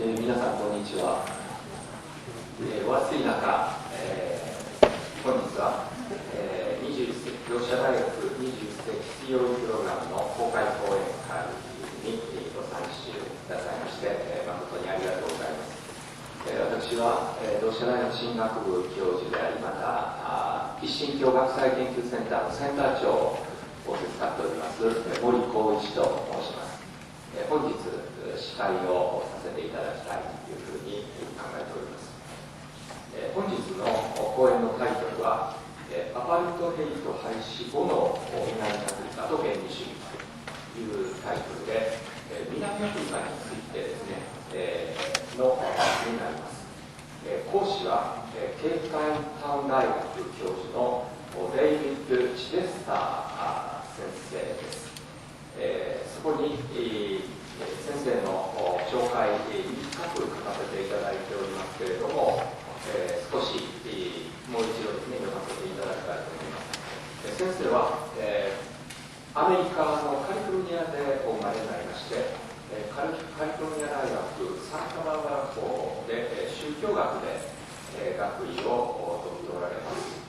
皆さんこんにちは。お暑い中、本日は、21世紀同志社大学21世紀水曜日プログラムの公開講演会にご参集くださいまして、誠にありがとうございます。私は、同志社大学進学部教授であり、また一神教学際研究センターのセンター長を仰せつかっております森光一と申します。本日司会をさせていただきたいというふうに考えております。本日の講演のタイトルはアパルトヘイト廃止後の南アフリカと原理主義というタイトルで、南アフリカについてですね、の話になります。講師はケープタウン大学教授のデイビッド・チデスター先生です。そこに、先生の紹介短く書かせていただいておりますけれども、少し、もう一度ですね、読ませていただきたいと思います。先生は、アメリカのカリフォルニアでお生まれになりまして、カリフォルニア大学サンタバーバラ校で宗教学で学位を取っておられます。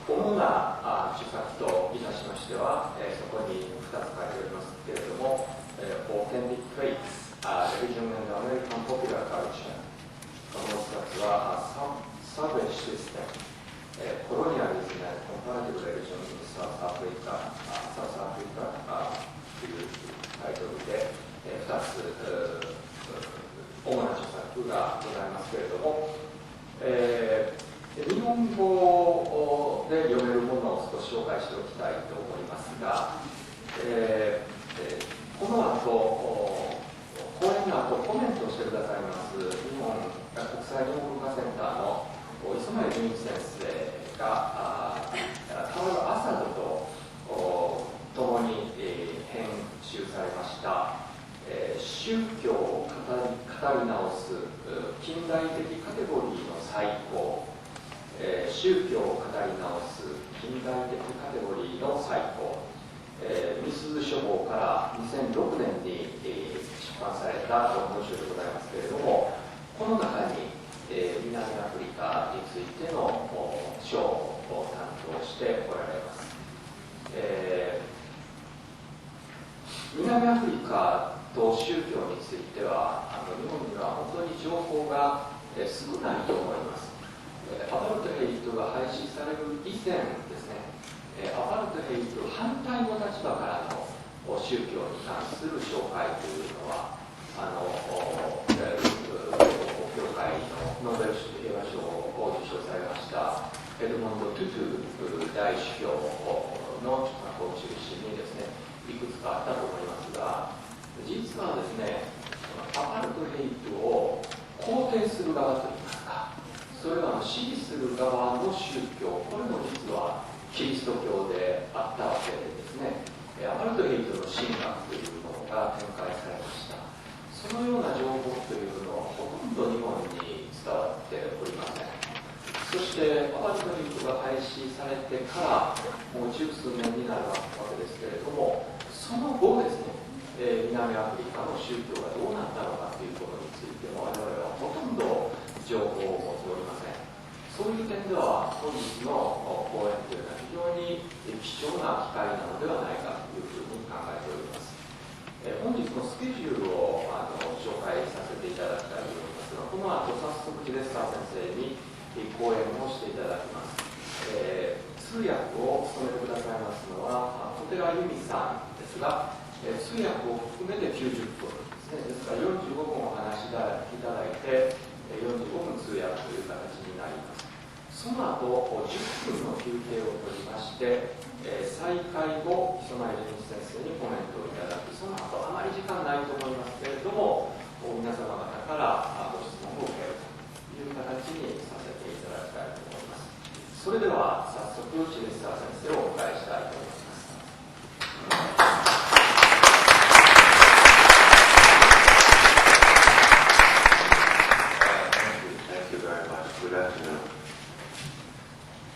主な著作といたしましては、そこに2つ書いておりますけれども、Authentic Faiths, Religion and American Popular Culture。この2つは、Savage System, Colonialism and Comparative Religion in South Africa というタイトルで、2つ主な著作がございますけれども、日本語で読めるものを少し紹介しておきたいと思いますが、この後、講演の後コメントをしてくださいます国際日本文化センターの磯前純一先生がタオル・アサドと共に編集されました宗教を語り直す近代的カテゴリーの再考、宗教を語り直す近代的カテゴリーの再考、みすゞ書房から2006年に出版された文集でございますけれども、この中に南アフリカについての章を担当しておられます。南アフリカと宗教については日本には本当に情報が少ないと思います。アパルトヘイトが廃止される以前ですね、アパルトヘイト反対の立場からの宗教に関する紹介というのは国教会のノーベル平和賞を受賞されましたエドモンド・トゥトゥ大主教の著作を中心にですね、いくつかあったと思いますが、実はですね、アパルトヘイトを肯定する側といいますか、それは支持する側の宗教、これも実はキリスト教であったわけでですね、アパルトヘイトの神学というものが展開されました。そのような情報というのはほとんど日本に伝わっておりません。そしてアパルトヘイトが廃止されてからもう十数年になるわけですけれども、その後ですね、南アフリカの宗教がどうなったのかということについても我々はほとんど情報を持っておりません。そういう点では本日の講演というのは非常に貴重な機会なのではないかというふうに考えております。本日のスケジュールを紹介させていただきたいと思いますが、この後早速チデスター先生に講演をしていただきます。通訳を務めてくださいますのは小寺由美さんですが、通訳を含めて90分ですね。ですから45分お話しいただいて45分通訳という形になります。その後10分の休憩を取りまして、再開後磯前純一先生にコメントをいただき、その後あまり時間ないと思いますけれども皆様方からご質問を受けるという形にさせていただきたいと思います。それでは早速チデスター先生をお迎えしたいと思います。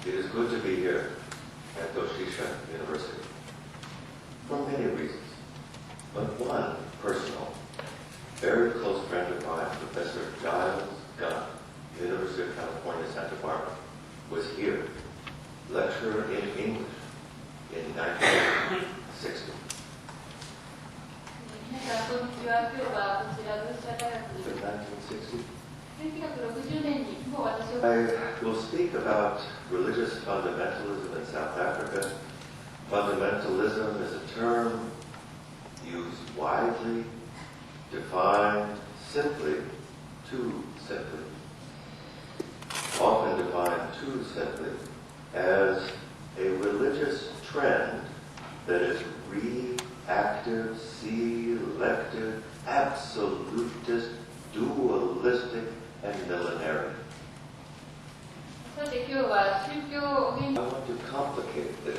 It is good to be here at Donshi University for many reasons, but one personal, very close friend of was here, lecturer in English in 1960. 皆さんこんにちは。今日はこちら同志社大学に1960年にもう私を I will speak about religious fundamentalism in South Africa. Fundamentalism is a term used widely, defined simply, too simply, often defined too simply as a religious trend that is reactive, selective, absolutist, dualistic, and millenarian. さて今日は宗教を原 I want to complicate this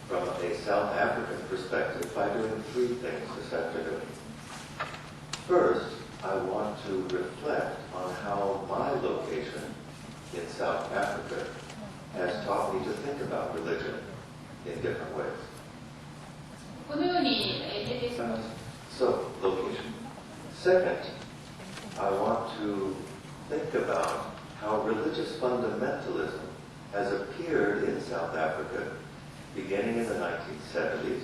from a South African perspective by doing three things this afternoon. First, I want to reflect on how my location in South Africa has taught me to think about religion in different ways. このように出てきます。 So, location. Second, I want to think about how religious fundamentalism has appeared in South Africa beginning in the 1970s,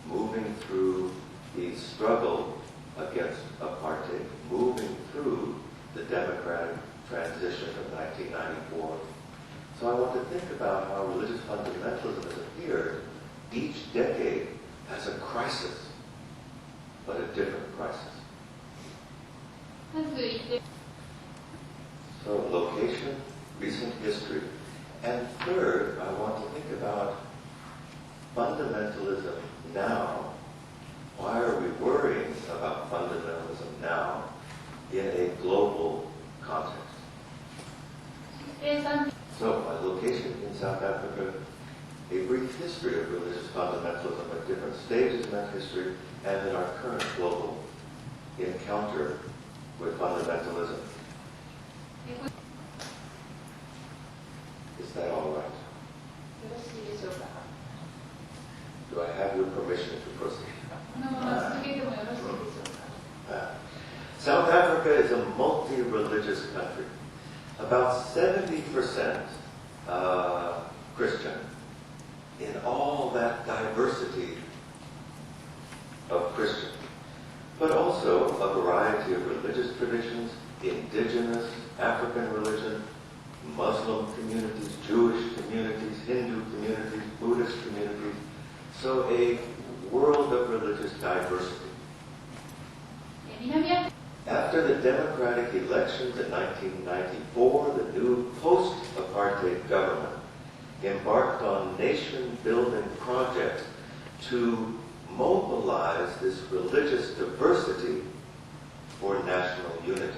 moving through the struggle against apartheid, moving through the democratic transition of 1994. So I want to think about how religious fundamentalism has appeared each decade as a crisis, but a different crisis. まず言って So location, recent history. And third, I want to think about fundamentalism now. Why are we worrying about fundamentalism now in a global context? で3 So my location in South Africa, a brief history of religious fundamentalism at different stages in that history, and in our current global encounter with fundamentalism. Is that all right? よろしいでしょうか。 Do I have your permission to proceed? このまま続けてもよろしいでしょうか。 South Africa is a multi-religious country. About 70% Christian in all that diversity of Christians, but also a variety of religious traditions, indigenous African religion, Muslim communities, Jewish communities, Hindu communities, Buddhist communities. So a world of religious diversity. 南アフリ After the democratic elections in 1994, the new post-apartheid government embarked on nation-building projects to mobilize this religious diversity for national unity.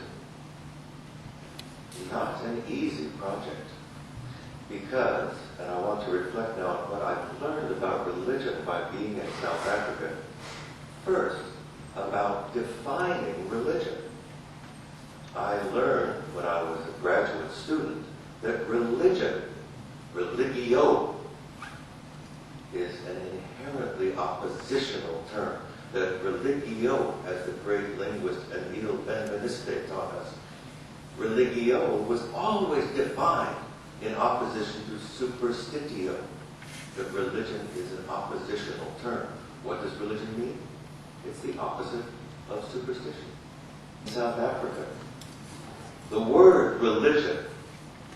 Not an easy project, because, and I want to reflect now on what I've learned about religion by being in South Africa. First, about defining religion. I learned when I was a graduate student that religion, religio, is an inherently oppositional term. That religio, as the great linguist Emile Benveniste taught us, religio was always defined in opposition to superstitio. That religion is an oppositional term. What does religion mean? It's the opposite of superstition. In South Africa, the word religion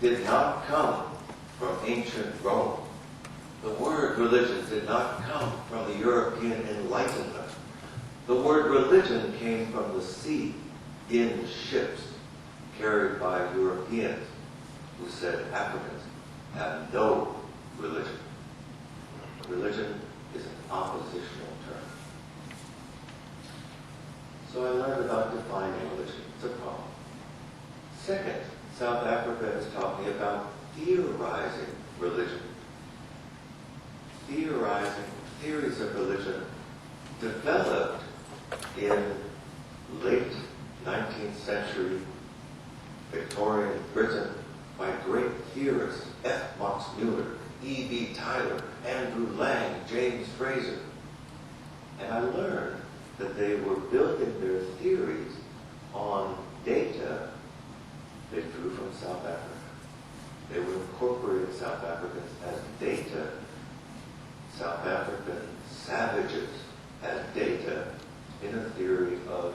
did not come from ancient Rome. The word religion did not come from the European Enlightenment. The word religion came from the sea in ships carried by Europeans who said Africans have no religion. Religion is an oppositional term. So I learned about defining religion. It's a problem. Second, South Africa has taught me about theorizing religion. Theories of religion developed in late 19th century Victorian Britain by great theorists F. Max Muller, E.B. Tyler, Andrew Lang, James Fraser. And I learned that they were building their theories on data they drew from South Africa. They were incorporating South Africans as data, South African savages as data in a theory of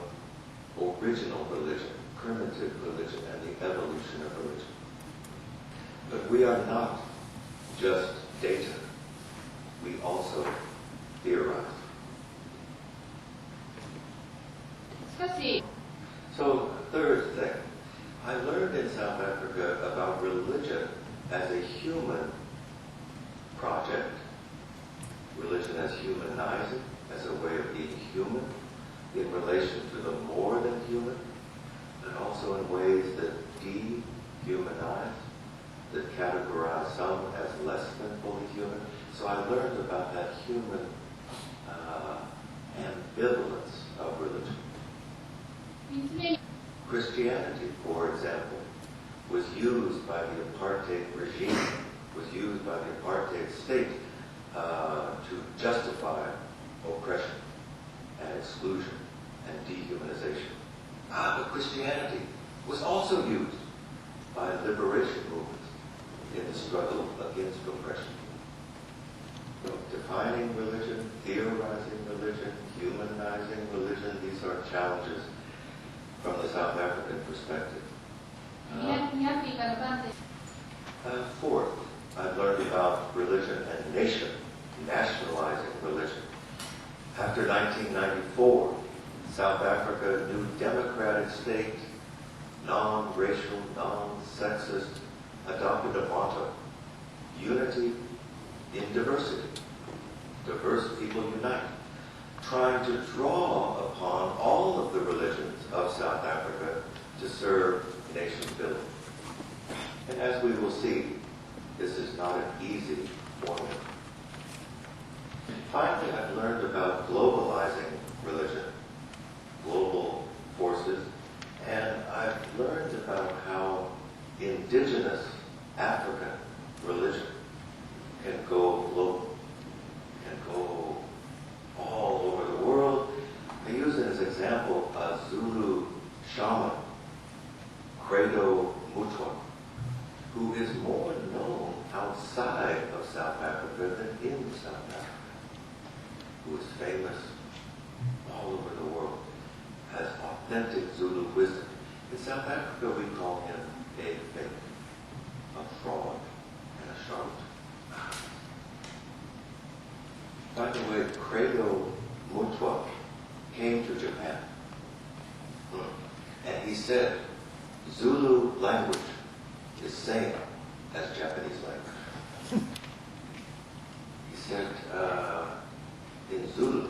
original religion, primitive religion, and the evolution of religion. But we are not just data. We also theorize. しかし、 So, third thing, I learned in South Africa about religion as a human project, religion as humanizing, as a way of being human, in relation to the more than human, and also in ways that dehumanize, that categorize some as less than fully human. So I learned about that human ambivalence of religion. 3つ目に Christianity, for example, was used by the apartheid regime, was used by the apartheid state to justify oppression and exclusion and dehumanization. But Christianity was also used by liberation movements in the struggle against oppression. So defining religion, theorizing religion, humanizing religion, these are challenges from the South African perspective. 南アフリカの観点 Fourth, I've learned about religion and nation, nationalizing religion. After 1994, South Africa, new democratic state, non-racial, non-sexist, adopted a motto: unity in diversity. Diverse people unite. Trying to draw upon all of the religions of South Africa to serve nation building. And as we will see, this is not an easy formula. Finally, I've learned about globalizing religion, global forces, and I've learned about how indigenous African religion can go global, can go all over the world. I use as an example a Zulu shaman, Credo Mutwa, who is more known outside of South Africa than in South Africa, who is famous all over the world, has authentic Zulu wisdom. In South Africa, we call him a fake, a fraud, and a charlatan. By the way, Credo Mutwa came to Japan, and he said, Zulu language is same as Japanese language. He said, in Zulu,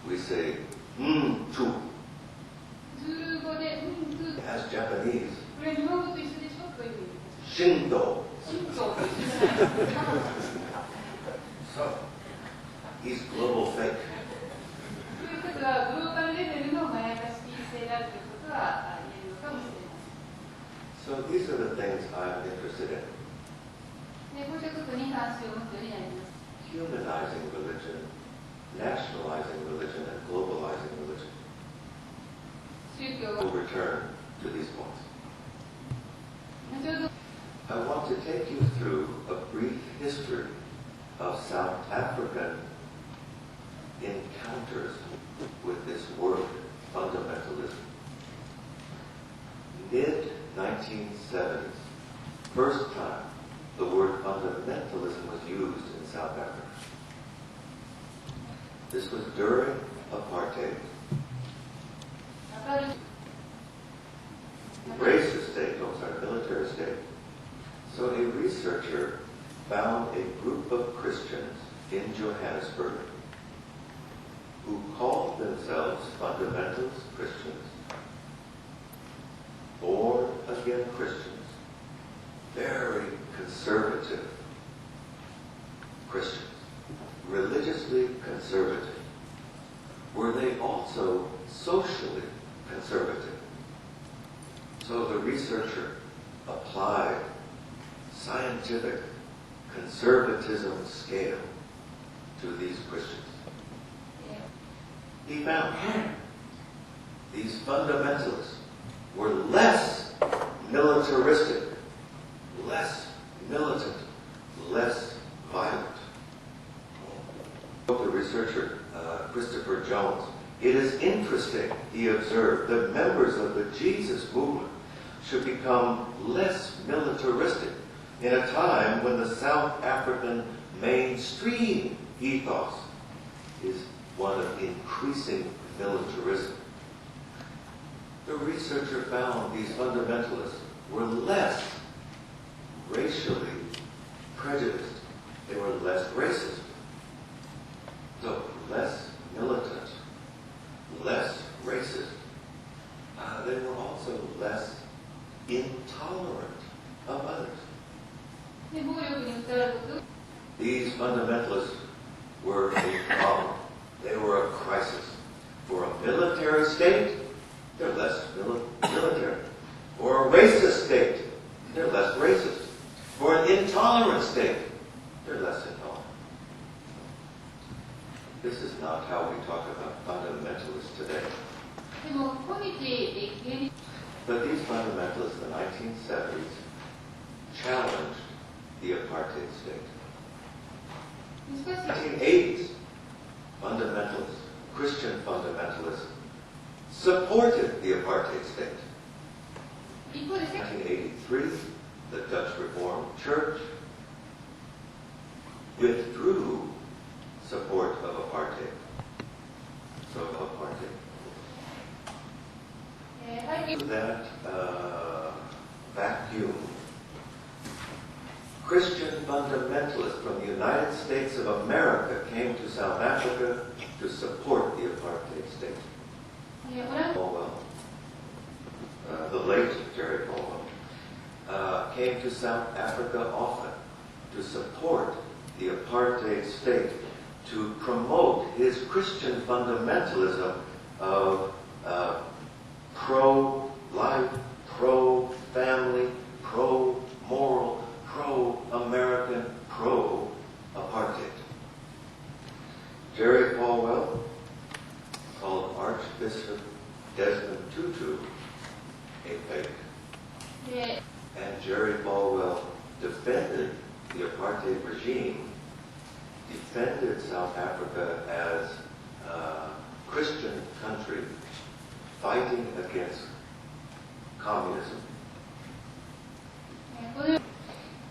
we say, tu. ズール語でAs Japanese, これ日本語と一緒でしょという Shindo. 神道と一緒じゃないですか So, he's global fake. ということはグローバルレベルのまやかし性であるということは言えるのかもしれま So these are the things I'm interested in. せん。こうしたことに関心を持つようになります。 Humanizing religion, nationalizing religion, and globalizing religion. 宗教が We'll return to these points. 後ほど I want to take you through a brief history of South African encounters with this word, fundamentalism. Mid-1970s, first time the word fundamentalism was used in South Africa. This was during apartheid. アパル Racist state, military state. So a researcher found a group of Christians in Johannesburg who called themselves fundamentalist Christians, born-again Christians, very conservative Christians, religiously conservative. Were they also socially conservative? So the researcher applied scientific conservatism scale to these Christians. He found these fundamentalists were less militaristic, less militant, less violent. The researcher, Christopher Jones, it is interesting, he observed, that members of the Jesus movement should become less militaristic in a time when the South African mainstream ethos is one of increasing militarism. The researcher found these fundamentalists were less racially prejudiced. They were less racist. So, less militant, less racist. They were also less intolerant of others. These fundamentalists were a problem. They were a crisis. For a military state, they're less military. For a racist state, they're less racist. For an intolerant state, they're less intolerant. This is not how we talk about fundamentalists today. But these fundamentalists in the 1970s challenged the apartheid state. In the 1980s, fundamentalists, Christian fundamentalists, supported the apartheid state. In 1983, the Dutch Reformed Church withdrew support of apartheid. So apartheid. That vacuum, Christian fundamentalists from the United States of America came to South Africa to support the apartheid state. Falwell, the late Jerry Falwell, came to South Africa often to support the apartheid state, to promote his Christian fundamentalism of pro-life, pro-family, pro-moral, pro-American, pro-apartheid. Jerry Falwell called Archbishop Desmond Tutu a fake. Yeah. And Jerry Falwell defended the apartheid regime, defended South Africa as a Christian country fighting against communism.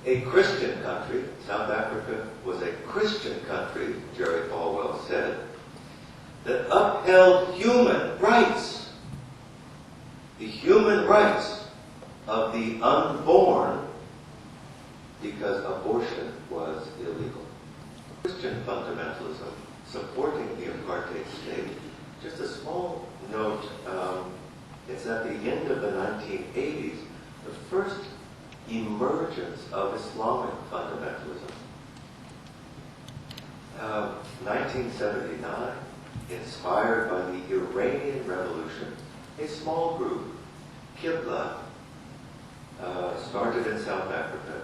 A Christian country, South Africa was a Christian country, Jerry Falwell said, that upheld human rights, the human rights of the unborn, because abortion was illegal. Christian fundamentalism supporting the apartheid state. Just a small note, it's at the end of the 1980s, the first emergence of Islamic fundamentalism. 1979, inspired by the Iranian Revolution, a small group, Qibla, started in South Africa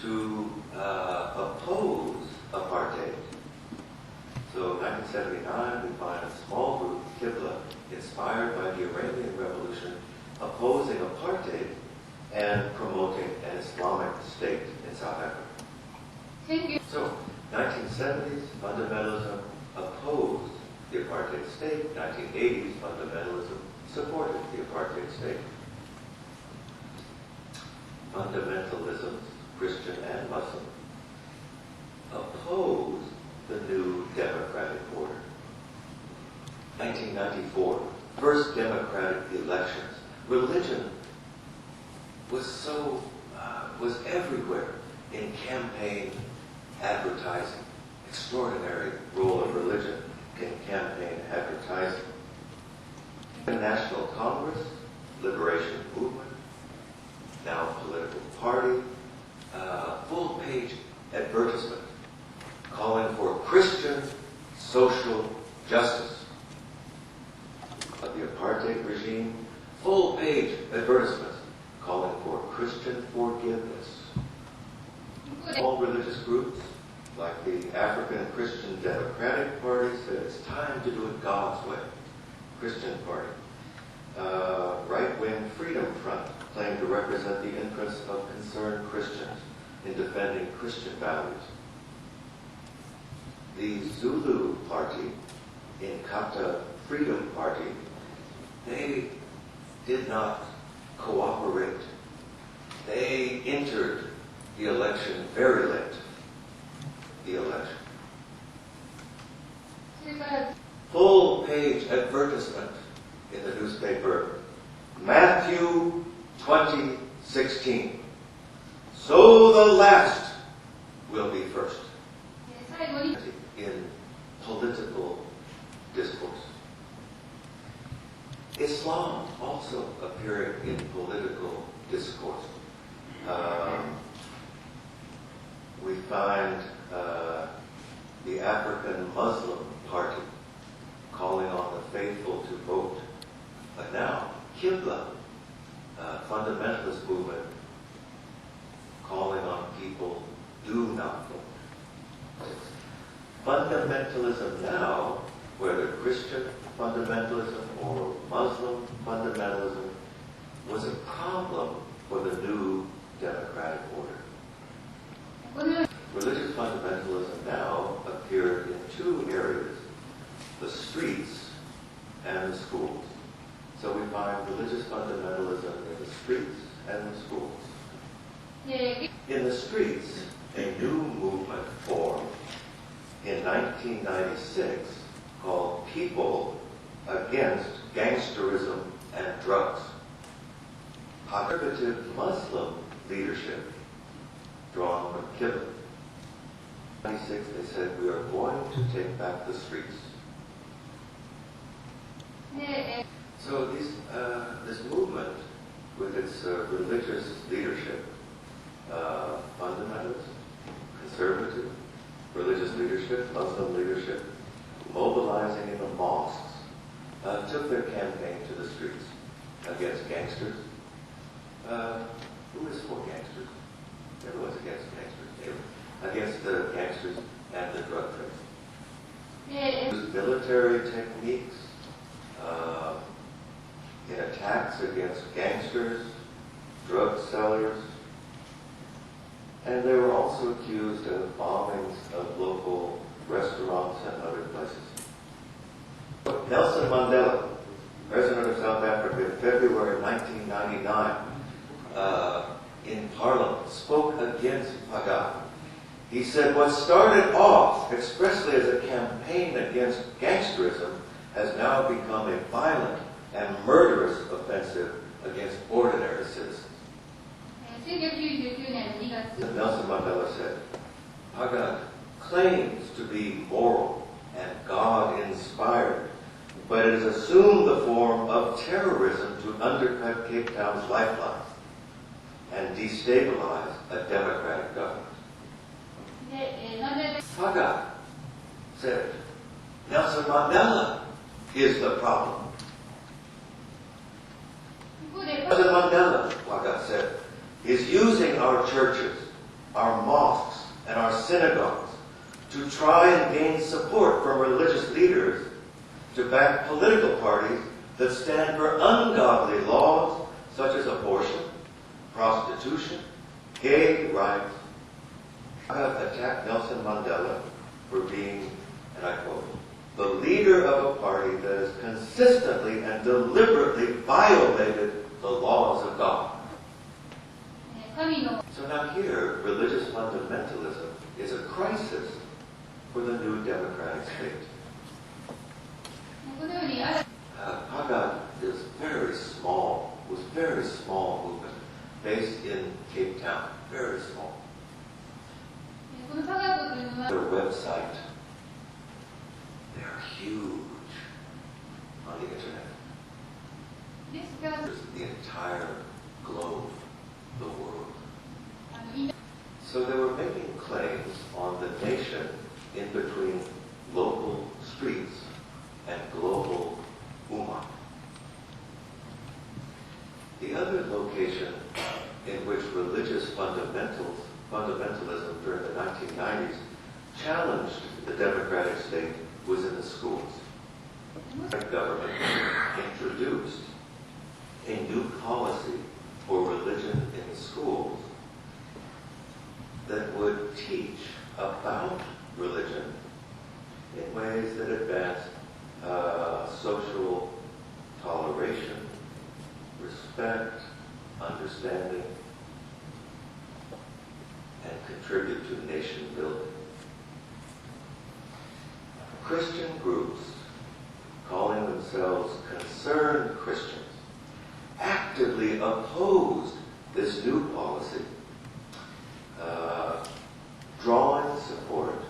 to oppose apartheid. So 1979, we find a small group, Qibla, inspired by the Iranian Revolution, opposing apartheid and promoting an Islamic state in South Africa. So, 1970s, fundamentalism opposed the apartheid state. 1980s, fundamentalism supported the apartheid state. Fundamentalisms, Christian and Muslim, opposed the new democratic order. 1994, first democratic elections. Religion was everywhere in campaign advertising. Extraordinary role of religion in campaign advertising. The National Congress, Liberation Movement, now political party, full-page advertisement calling for Christian social justice of the apartheid regime, full-page advertisements calling for Christian forgiveness. All religious groups, like the African Christian Democratic Party, said it's time to do it God's way. Christian Party. Right-wing Freedom Front claimed to represent the interests of concerned Christians. in defending Christian values. The Zulu Party, Inkatha Freedom Party, they did not cooperate. They entered the election very late. The election. Full-page advertisement in the newspaper, Matthew 20:16. So the last will be first. In political discourse. Islam also appearing in political discourse. We find the African Muslim Party calling on the faithful to vote. But now, Qibla, fundamentalist movement, calling on people, do not vote. Fundamentalism now, whether Christian fundamentalism or Muslim fundamentalism, was a problem for the new democratic order. Religious fundamentalism now appeared in two areas, the streets and the schools. So we find religious fundamentalism in the streets and the schools. In the streets, a new movement formed in 1996 called People Against Gangsterism and Drugs. Conservative Muslim leadership drawn from Qibla. In 1996 they said, we are going to take back the streets. So this movement, with its religious leadership, fundamentalist, conservative, religious leadership, Muslim leadership, mobilizing in the mosques, took their campaign to the streets against gangsters. Who is for gangsters? Everyone's against gangsters. Against the gangsters and the drug trade. Used military techniques in attacks against gangsters, drug sellers, and they were also accused of bombings of local restaurants and other places. Nelson Mandela, President of South Africa, in February 1999, in Parliament, spoke against Pagad. He said, what started off expressly as a campaign against gangsterism has now become a violent and murderous offensive against ordinary citizens. Nelson Mandela said, Pagad claims to be moral and God-inspired, but it has assumed the form of terrorism to undercut Cape Town's lifeline and destabilize a democratic government. Pagad said, Nelson Mandela is the problem. Nelson Mandela, Pagad said, is using our churches, our mosques, and our synagogues to try and gain support from religious leaders to back political parties that stand for ungodly laws such as abortion, prostitution, gay rights. Pagad attacked Nelson Mandela for being, and I quote, the leader of a party that has consistently and deliberately violated the laws of God. So now here, religious fundamentalism is a crisis for the new democratic state. Pagad is very small movement based in Cape Town, very small. Their website, they are huge on the internet. There's the entire globe, the world. So they were making claims on the nation in between local streets and global ummah. The other location in which religious fundamentalism during the 1990s challenged the democratic state was in the schools. The government introduced a new policy for religion in schools that would teach about religion in ways that advance social toleration, respect, understanding, and contribute to nation building. Christian groups calling themselves concerned Christians actively opposed this new policy, drawing support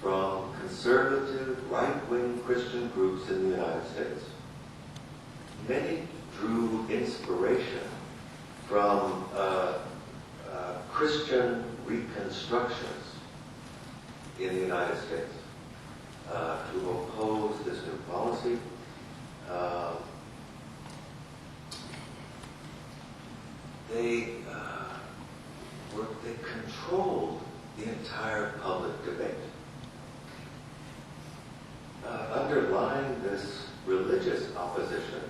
from conservative, right-wing Christian groups in the United States. Many drew inspiration from Christian reconstructions in the United States to oppose this new policy. They controlled the entire public debate. Underlying this religious opposition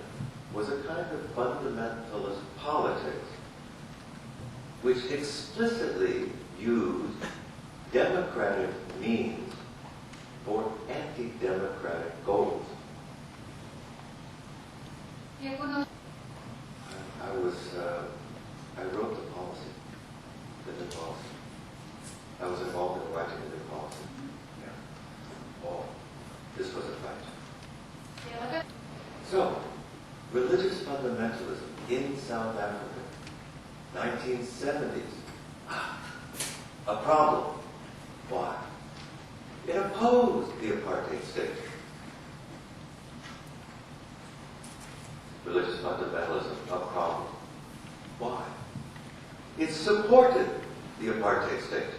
was a kind of fundamentalist politics which explicitly used democratic means for anti-democratic goals. I wrote the policy, the new policy. I was involved in writing the new policy. Yeah. Oh, this was a fight. So, religious fundamentalism in South Africa, 1970s. A problem. Why? It opposed the apartheid state. Religious fundamentalism, a problem. Why? It supported the apartheid state.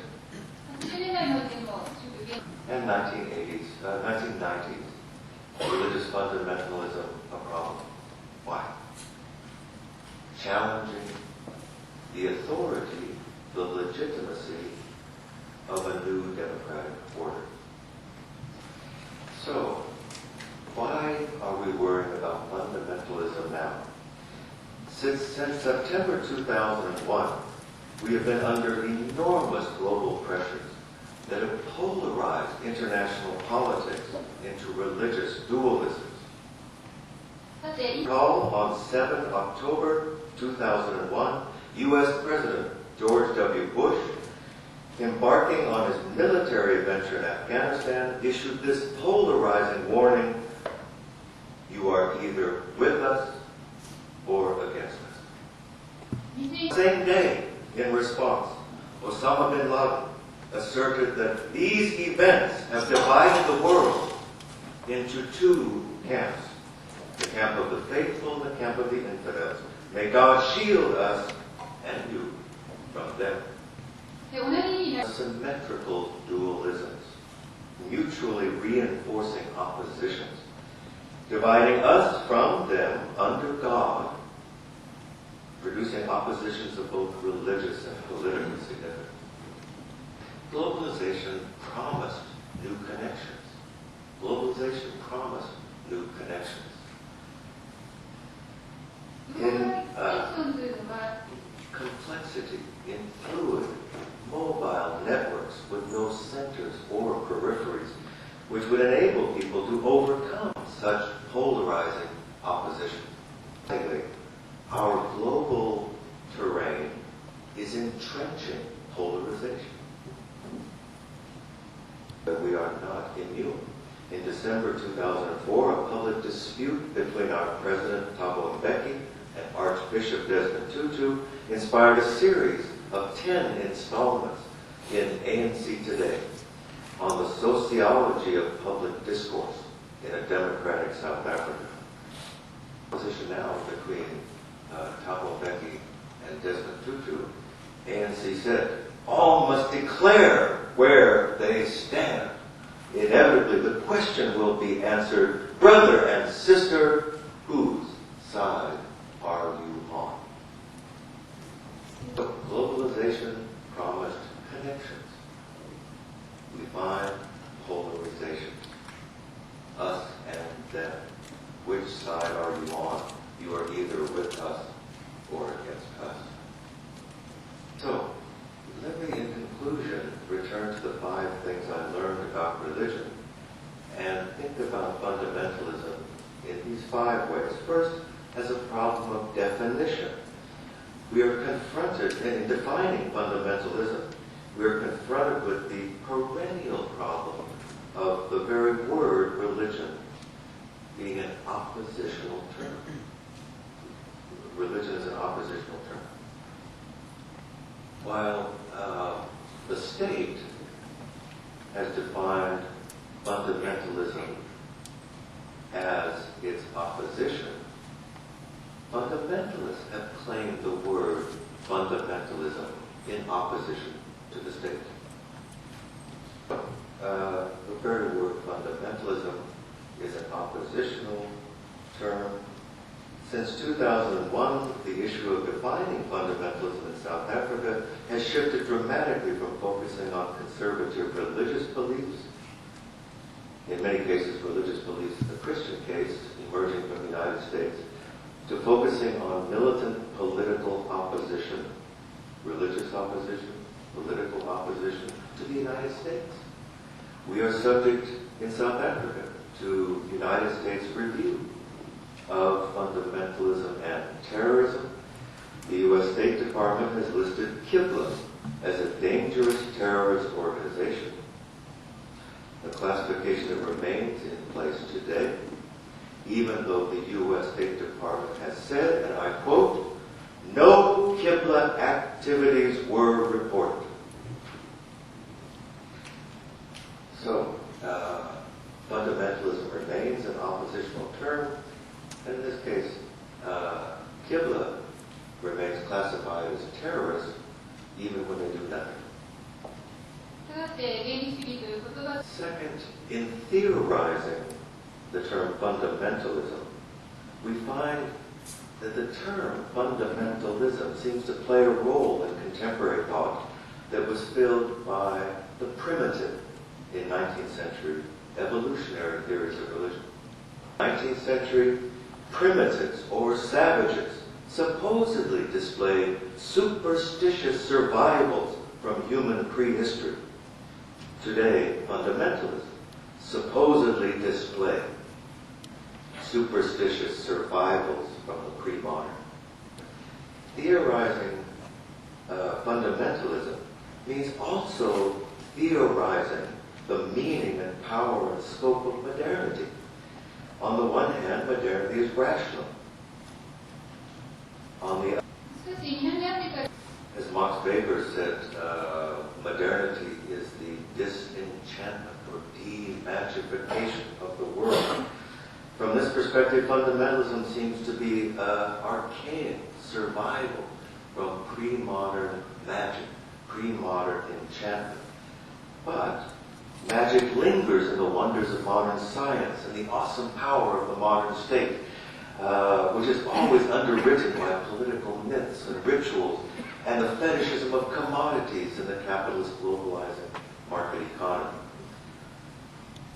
And 1990s, religious fundamentalism, a problem. Why? Challenging the authority, the legitimacy of a new democratic order. So, why are we worrying about fundamentalism now? Since September 2001, we have been under enormous global pressures that have polarized international politics into religious dualisms. Recall on 7 October 2001, U.S. President George W. Bush, embarking on his military venture in Afghanistan, issued this polarizing warning: you are either with us or against us. Same day, in response, Osama bin Laden asserted that these events have divided the world into two camps: the camp of the faithful and the camp of the infidels. May God shield us and you from them. Symmetrical dualisms, mutually reinforcing oppositions, dividing us from them under God, producing oppositions of both religious and political significance. Globalization promised new connections. Globalization promised new connections. In complexity, in fluid, mobile networks with no centers or peripheries, which would enable people to overcome such polarizing opposition. Our global terrain is entrenching polarization. But we are not immune. In December 2004, a public dispute between our President Thabo Mbeki and Archbishop Desmond Tutu inspired a series of 10 installments in ANC Today on the sociology of public discourse in a democratic South Africa. Position now between Thabo Mbeki and Desmond Tutu, ANC said, all must declare where they stand. Inevitably, the question will be answered, brother and sister, whose side are you on? So, globalization promised connections. We find polarization. Us and them. Which side are you on? You are either with us or against us. So, let me, in conclusion, religion and think about fundamentalism in these 5 ways. First, as a problem of definition. We are confronted, in defining fundamentalism, we are confronted with the perennial problem of the very word religion being an oppositional term. Religion is an oppositional term. While the state has defined fundamentalism as its opposition, fundamentalists have claimed the word fundamentalism in opposition to the state. The very word fundamentalism is an oppositional term. Since 2001, the issue of defining fundamentalism in South Africa has shifted dramatically from focusing on conservative religious beliefs, in many cases religious beliefs in the Christian case, emerging from the United States, to focusing on militant political opposition, religious opposition, political opposition to the United States. We are subject in South Africa to United States review of fundamentalism and terrorism. The U.S. State Department has listed Qibla as a dangerous terrorist organization, a classification that remains in place today, even though the U.S. State Department has said, and I quote, "No Qibla activities were reported." So, fundamentalism remains an oppositional term, and in this case, Qibla remains classified as terrorists even when they do nothing. Second, in theorizing the term fundamentalism, we find that the term fundamentalism seems to play a role in contemporary thought that was filled by the primitive in 19th century evolutionary theories of religion. 19th century primitives or savages supposedly displayed superstitious survivals from human prehistory. Today, fundamentalists supposedly display superstitious survivals from the pre-modern. Theorizing fundamentalism means also theorizing the meaning and power and scope of modernity. On the one hand, modernity is rational. On the other, as Max Weber said, modernity is the disenchantment or demagification of the world. From this perspective, fundamentalism seems to be archaic survival from pre-modern magic, pre-modern enchantment. But magic lingers in the wonders of modern science and the awesome power of the modern state, which is always underwritten by political myths and rituals and the fetishism of commodities in the capitalist globalizing market economy.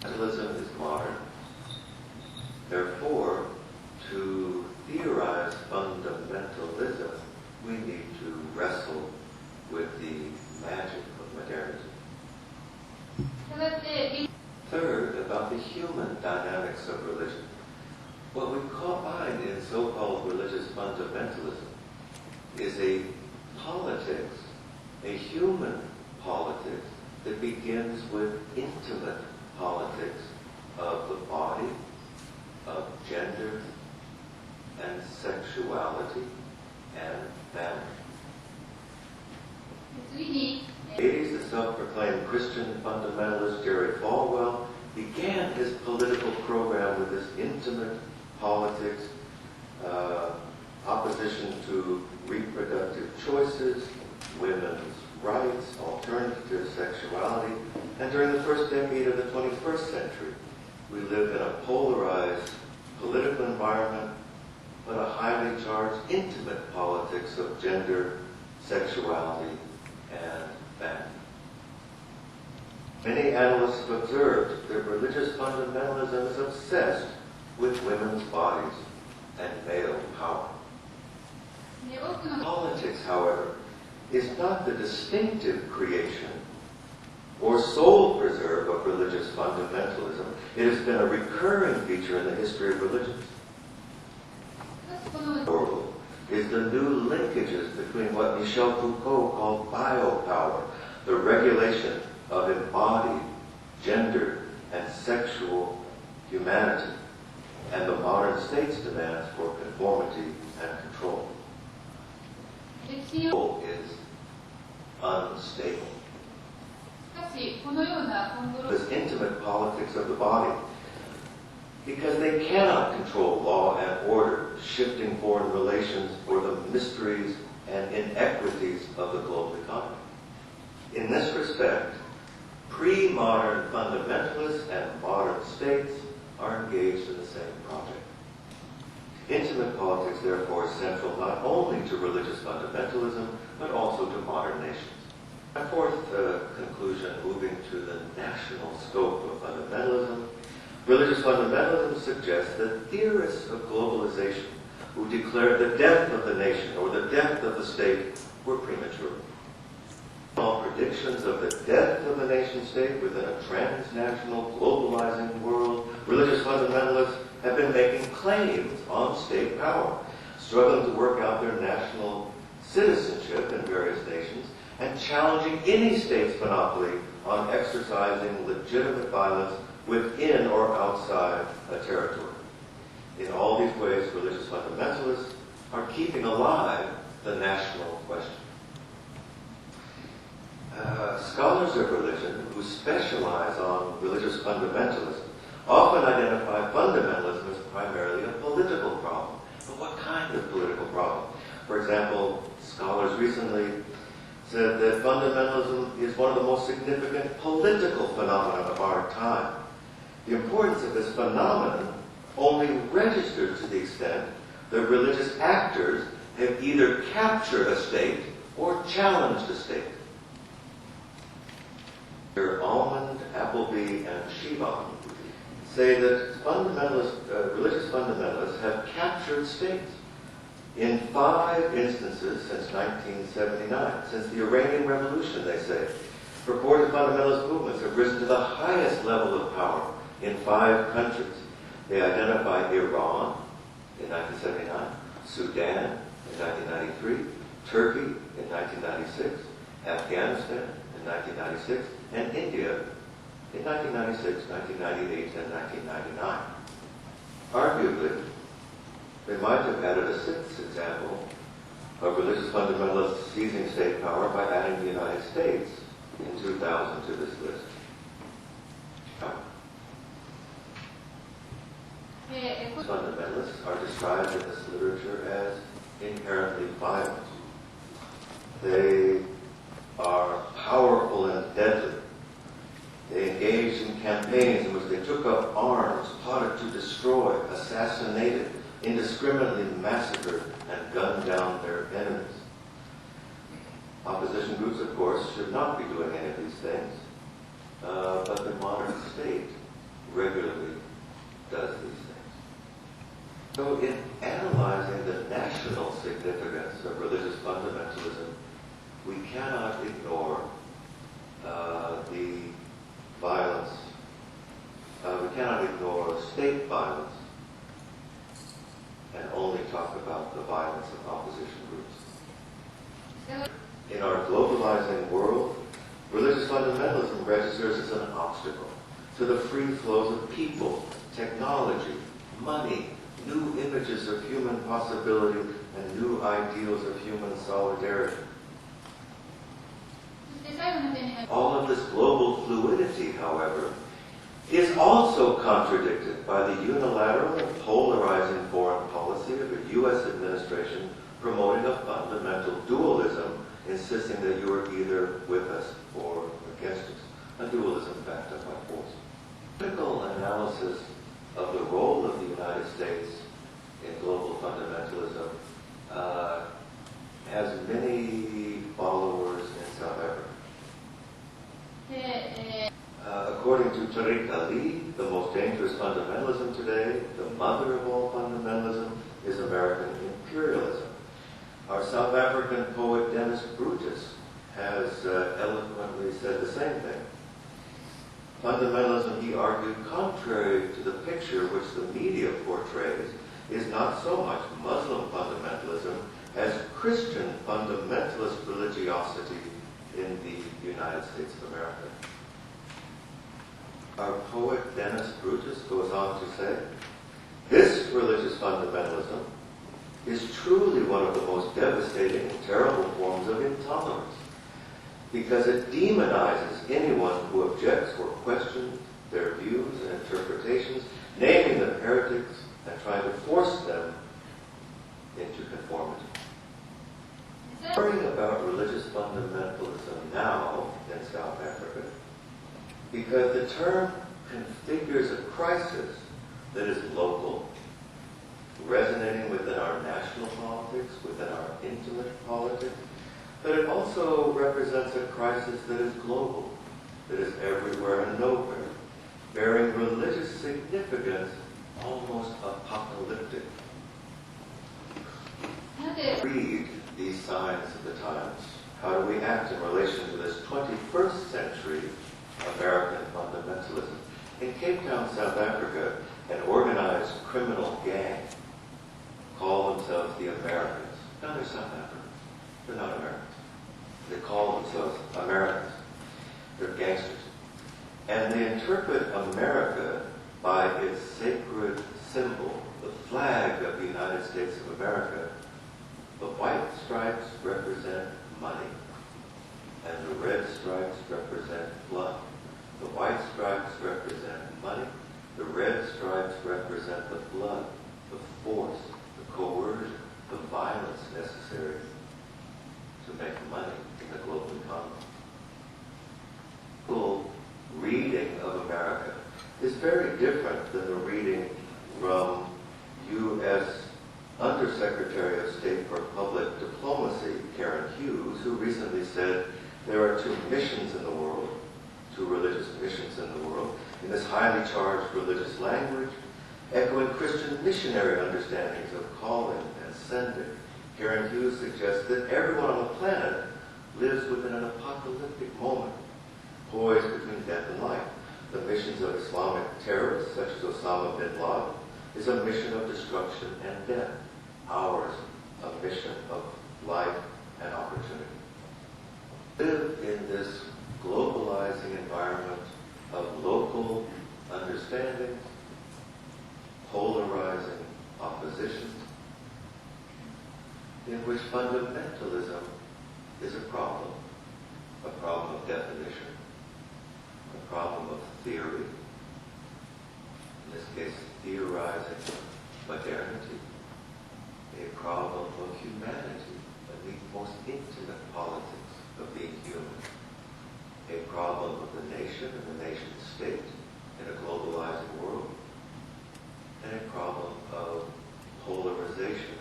Fundamentalism is modern. Therefore, to theorize fundamentalism, we need to wrestle with the magic of modernity. Third, about the human dynamics of religion. What we find in so-called religious fundamentalism is a politics, a human politics, that begins with intimate politics of the body, of gender, and sexuality, and family. The self-proclaimed Christian fundamentalist Jerry Falwell began his political program with this intimate politics, opposition to reproductive choices, women's rights, alternative sexuality, and during the first decade of the 21st century, we live in a polarized political environment, but a highly charged intimate politics of gender, sexuality, and family. Many analysts have observed that religious fundamentalism is obsessed with women's bodies and male power. Politics, however, is not the distinctive creation or sole preserve of religious fundamentalism. It has been a recurring feature in the history of religions. Is the new linkages between what Michel Foucault called biopower, the regulation of embodied, gendered, and sexual humanity, and the modern state's demands for conformity and control. Is unstable. This intimate politics of the body, because they cannot control law and order, shifting foreign relations, or the mysteries and inequities of the global economy. In this respect, pre-modern fundamentalists and modern states are engaged in the same project. Intimate politics, therefore, is central not only to religious fundamentalism, but also to modern nations. My fourth conclusion, moving to the national scope of fundamentalism. Religious fundamentalism suggests that theorists of globalization who declared the death of the nation or the death of the state were premature. All predictions of the death of the nation-state within a transnational, globalizing world, religious fundamentalists have been making claims on state power, struggling to work out their national citizenship in various nations, and challenging any state's monopoly on exercising legitimate violence within or outside a territory. In all these ways, religious fundamentalists are keeping alive the national question. Scholars of religion who specialize on religious fundamentalism often identify fundamentalism as primarily a political problem. But what kind of political problem? For example, scholars recently said that fundamentalism is one of the most significant political phenomena of our time. The importance of this phenomenon only registers to the extent that religious actors have either captured a state or challenged a state. Almond, Appleby, and Shibon say that religious fundamentalists have captured states in 5 instances since 1979, since the Iranian Revolution, they say. Purported fundamentalist movements have risen to the highest level of power in 5 countries. They identify Iran in 1979, Sudan in 1993, Turkey in 1996, Afghanistan in 1996, and India in 1996, 1998, and 1999. Arguably, they might have added a 6th example of religious fundamentalists seizing state power by adding the United States in 2000 to this list. Fundamentalists are described in this literature as inherently violent. They are powerful and deadly. They engaged in campaigns in which they took up arms, plotted to destroy, assassinated, indiscriminately massacred, and gunned down their enemies. Opposition groups, of course, should not be doing any of these things, but the modern state regularly does these things. So in analyzing the national significance of religious fundamentalism, we cannot ignore the violence. We cannot ignore state violence and only talk about the violence of opposition groups. In our globalizing world, religious fundamentalism registers as an obstacle to the free flows of people, technology, money, new images of human possibility, and new ideals of human solidarity. All of this global fluidity, however, is also contradicted by the unilateral and polarizing foreign policy of a U.S. administration promoting a fundamental dualism, insisting that you are either with us or against us, a dualism backed up by force. Critical analysis of the role of the United States in global fundamentalism has many followers in South Africa. According to Tariq Ali, the most dangerous fundamentalism today, the mother of all fundamentalism, is American imperialism. Our South African poet Dennis Brutus has eloquently said the same thing. Fundamentalism, he argued, contrary to the picture which the media portrays, is not so much Muslim fundamentalism as Christian fundamentalist religiosity in the United States of America. Our poet Dennis Brutus goes on to say, this religious fundamentalism is truly one of the most devastating and terrible forms of intolerance, because it demonizes anyone who objects or questions their views and interpretations, naming them heretics and trying to force them into conformity. Worrying about religious fundamentalism now in South Africa, because the term configures a crisis that is local, resonating within our national politics, within our intimate politics, but it also represents a crisis that is global, that is everywhere and nowhere, bearing religious significance, almost apocalyptic. Read these signs of the times. How do we act in relation to this 21st century American fundamentalism? In Cape Town, South Africa, an organized criminal gang call themselves the Americans. No, they're South Africans. They're not Americans. They call themselves Americans. They're gangsters. And they interpret America by its sacred symbol, the flag of the United States of America. The white stripes represent money, and the red stripes represent blood. The white stripes represent money. The red stripes represent the blood, the force, the coercion, the violence necessary to make money in the global economy. Full reading of America is very different than the reading from U.S. Undersecretary of State for Public Diplomacy, Karen Hughes, who recently said there are two missions in the world, two religious missions in the world, in this highly charged religious language, echoing Christian missionary understandings of calling and sending. Karen Hughes suggests that everyone on the planet lives within an apocalyptic moment, poised between death and life. The missions of Islamic terrorists, such as Osama bin Laden, is a mission of destruction and death. Ours, a mission of life and opportunity. Live in this globalizing environment of local understanding, polarizing opposition, in which fundamentalism is a problem of definition, a problem of theory, in this case theorizing modernity, a problem of humanity, the most intimate politics of being human, a problem of the nation and the nation state in a globalizing world, and a problem of polarization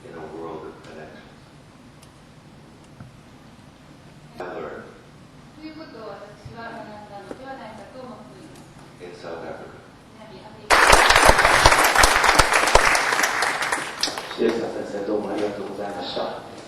in a world of connections. I learned in South Africa. シエルサ先生、どうもありがとうございました。